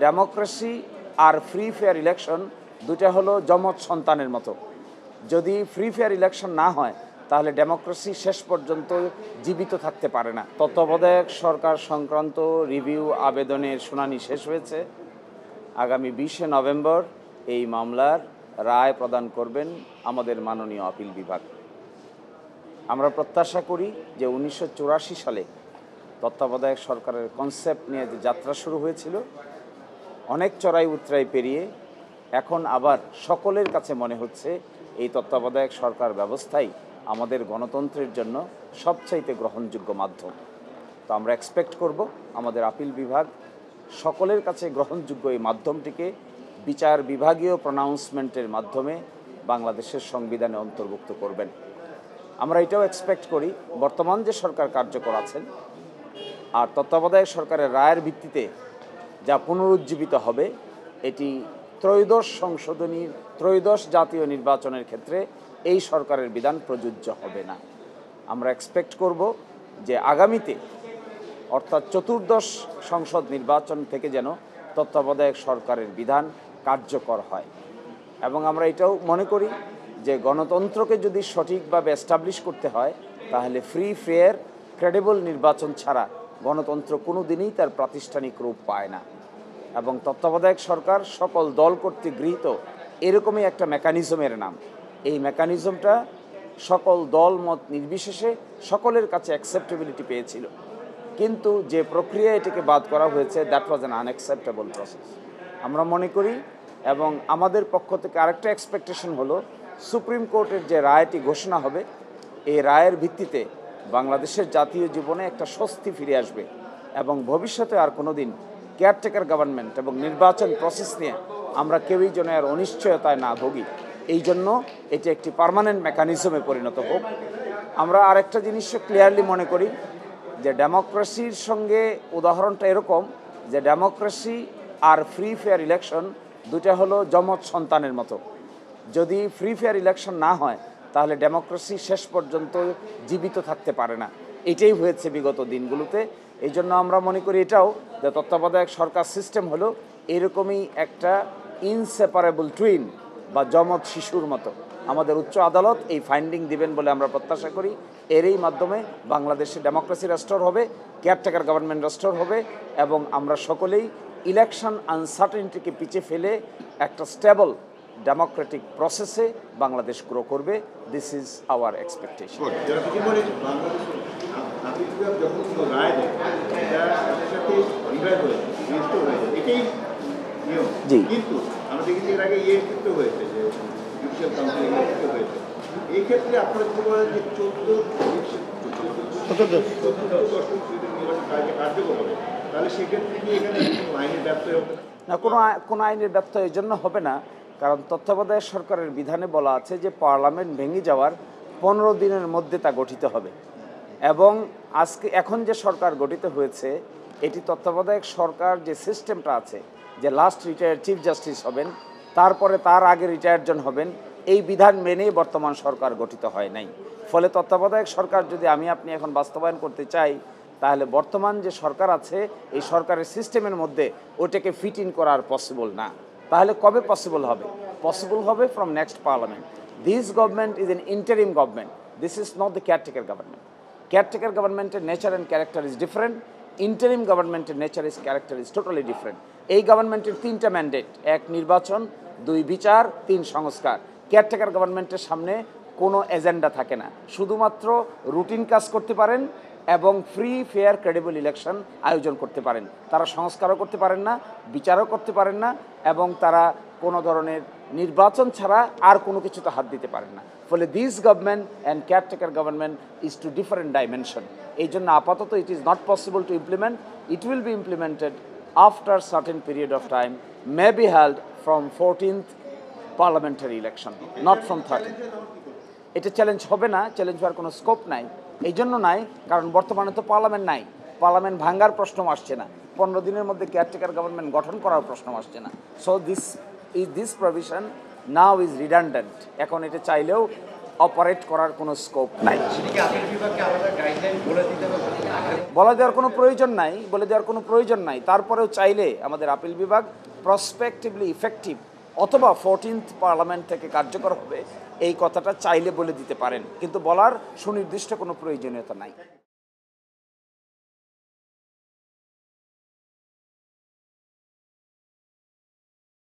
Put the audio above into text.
Democracy আর free fair election দুটা হলো যমজ সন্তানের মতো। যদি ফ্রি ফেয়ার ইলেকশন না হয় তাহলে ডেমোক্রেসি শেষ পর্যন্ত জীবিত থাকতে পারে না। তত্ত্বাবধায়ক সরকার সংক্রান্ত রিভিউ আবেদনের শুনানি শেষ হয়েছে। আগামী 20শে নভেম্বর এই মামলার রায় প্রদান করবেন আমাদের মাননীয় আপিল বিভাগ। আমরা প্রত্যাশা করি যে 1984 সালে তত্ত্বাবধায়ক সরকারের কনসেপ্ট নিয়ে যে যাত্রা শুরু হয়েছিল, অনেক চড়াই উতরাই পেরিয়ে এখন আবার সকলের কাছে মনে হচ্ছে এই তত্ত্বাবধায়ক সরকার ব্যবস্থাই আমাদের গণতন্ত্রের জন্য সবচাইতে গ্রহণযোগ্য মাধ্যম। তো আমরা এক্সপেক্ট করব আমাদের আপিল বিভাগ সকলের কাছে গ্রহণযোগ্য এই মাধ্যমটিকে বিচার বিভাগীয় প্রনাউন্সমেন্টের মাধ্যমে বাংলাদেশের সংবিধানে অন্তর্ভুক্ত করবেন। আমরা এটাও এক্সপেক্ট করি বর্তমান যে সরকার কার্যকর আছেন আর তত্ত্বাবধায়ক সরকারের রায়ের ভিত্তিতে যা পুনরুজ্জীবিত হবে, এটি ত্রয়োদশ জাতীয় নির্বাচনের ক্ষেত্রে এই সরকারের বিধান প্রযোজ্য হবে না। আমরা এক্সপেক্ট করব যে আগামীতে অর্থাৎ চতুর্দশ সংসদ নির্বাচন থেকে যেন তত্ত্বাবধায়ক সরকারের বিধান কার্যকর হয়। এবং আমরা এটাও মনে করি যে গণতন্ত্রকে যদি সঠিকভাবে এস্টাবলিশ করতে হয় তাহলে ফ্রি ফেয়ার ক্রেডিবল নির্বাচন ছাড়া গণতন্ত্র কোনো দিনই তার প্রাতিষ্ঠানিক রূপ পায় না। এবং তত্ত্বাবধায়ক সরকার সকল দল কর্তৃক গৃহীত এরকমই একটা মেকানিজমের নাম। এই মেকানিজমটা সকল দল মত নির্বিশেষে সকলের কাছে অ্যাকসেপ্টেবিলিটি পেয়েছিল, কিন্তু যে প্রক্রিয়া এটিকে বাদ করা হয়েছে that was an unacceptable process. আমরা মনে করি এবং আমাদের পক্ষ থেকে আরেকটা এক্সপেকটেশন হলো সুপ্রিম কোর্টের যে রায়টি ঘোষণা হবে, এই রায়ের ভিত্তিতে বাংলাদেশের জাতীয় জীবনে একটা স্বস্তি ফিরে আসবে এবং ভবিষ্যতে আর কোনো দিন কেয়ারটেকার গভর্নমেন্ট এবং নির্বাচন প্রসেস নিয়ে আমরা কেউই যেন আর অনিশ্চয়তায় না ভুগি। এই জন্য এটি একটি পার্মানেন্ট মেকানিজমে পরিণত হোক। আমরা আরেকটা জিনিস ক্লিয়ারলি মনে করি যে ডেমোক্রেসির সঙ্গে উদাহরণটা এরকম যে ডেমোক্রেসি আর ফ্রি ফেয়ার ইলেকশন দুটা হলো যমজ সন্তানের মতো। যদি ফ্রি ফেয়ার ইলেকশন না হয় তাহলে ডেমোক্রেসি শেষ পর্যন্ত জীবিত থাকতে পারে না। এটাই হয়েছে বিগত দিনগুলোতে। এই জন্য আমরা মনে করি এটাও যে তত্ত্বাবধায়ক সরকার সিস্টেম হলো এরকমই একটা ইনসেপারেবল টুইন বা যমজ শিশুর মতো। আমাদের উচ্চ আদালত এই ফাইন্ডিং দিবেন বলে আমরা প্রত্যাশা করি। এরই মাধ্যমে বাংলাদেশে ডেমোক্রেসি রেস্টোর হবে, কেয়ারটেকার গভর্নমেন্ট রেস্টোর হবে এবং আমরা সকলেই ইলেকশন আনসার্টেনিটিকে পিছিয়ে ফেলে একটা স্টেবল ডেমোক্রেটিক প্রসেসে বাংলাদেশ গ্রো করবে। This is our expectation. জি, কিন্তু আমরা দেখেছি এর আগে ক্ষেত্রে হয়েছে যে জুডিশিয়াল কাউন্সিল ক্ষেত্রে হয়েছে। এই ক্ষেত্রে আপনারা যদি বলেন যে 14 কার্যকর হবে, তাহলে সেক্ষেত্রে কি এখানে আইনের ব্যত্যয় হবে না? কোনো আইনের ব্যত্যয় এই জন্য হবে না, কারণ তত্ত্বাবধায়ক সরকারের বিধানে বলা আছে যে পার্লামেন্ট ভেঙে যাওয়ার 15 দিনের মধ্যে তা গঠিত হবে। এবং এখন যে সরকার গঠিত হয়েছে এটি তত্ত্বাবধায়ক সরকার যে সিস্টেমটা আছে যে লাস্ট রিটায়ার্ড চিফ জাস্টিস হবেন, তারপরে তার আগে রিটায়ার্ড জন হবেন, এই বিধান মেনেই বর্তমান সরকার গঠিত হয় নাই। ফলে তত্ত্বাবধায়ক সরকার যদি আপনি এখন বাস্তবায়ন করতে চাই তাহলে বর্তমান যে সরকার আছে এই সরকারের সিস্টেমের মধ্যে ওটাকে ফিট ইন করার পসিবল না। তাহলে কবে পসিবল হবে? পসিবল হবে from next parliament. This government is an interim government, this is not the caretaker government. Caretaker গভর্নমেন্টের nature and character is different, interim গভর্নমেন্টের nature is character is totally different. এই গভর্নমেন্টের 3টা ম্যান্ডেট, 1 নির্বাচন, 2 বিচার, 3 সংস্কার। কেয়ারটেকার গভর্নমেন্টের সামনে কোনো এজেন্ডা থাকে না, শুধুমাত্র রুটিন কাজ করতে পারেন এবং ফ্রি ফেয়ার ক্রেডিবল ইলেকশন আয়োজন করতে পারেন। তারা সংস্কারও করতে পারেন না, বিচারও করতে পারেন না এবং তারা কোনো ধরনের নির্বাচন ছাড়া আর কোনো কিছুতে হাত দিতে পারেন না। ফলে this government and caretaker government is two different dimension. এই জন্য আপাতত it is not possible to implement. It will be implemented after certain period of time, may be held from 14th parliamentary election, not from 13th। এটা challenge হবে না, challenge হওয়ার কোনো scope নাই। এই জন্য নাই কারণ বর্তমানে তো পার্লামেন্ট নাই, পার্লামেন্ট ভাঙ্গার প্রশ্ন আসছে না, 15 দিনের মধ্যে কেয়ারটেকার গভর্নমেন্ট গঠন করার প্রশ্ন আসছে না। So this provision now is redundant. এখন এটা চাইলেও অপারেট করার কোনো স্কোপ নাই। সেটাকে আপিল বিভাগকে আলাদা গাইডলাইন বলে দিতে হবে? বলে দেওয়ার কোনো প্রয়োজন নাই, বলে দেওয়ার কোনো প্রয়োজন নাই। তারপরেও চাইলে আমাদের আপিল বিভাগ প্রসপেক্টিভলি ইফেক্টিভ অথবা 14th পার্লামেন্ট থেকে কার্যকর হবে এই কথাটা চাইলে বলে দিতে পারেন, কিন্তু বলার সুনির্দিষ্ট কোনো প্রয়োজনীয়তা নাই।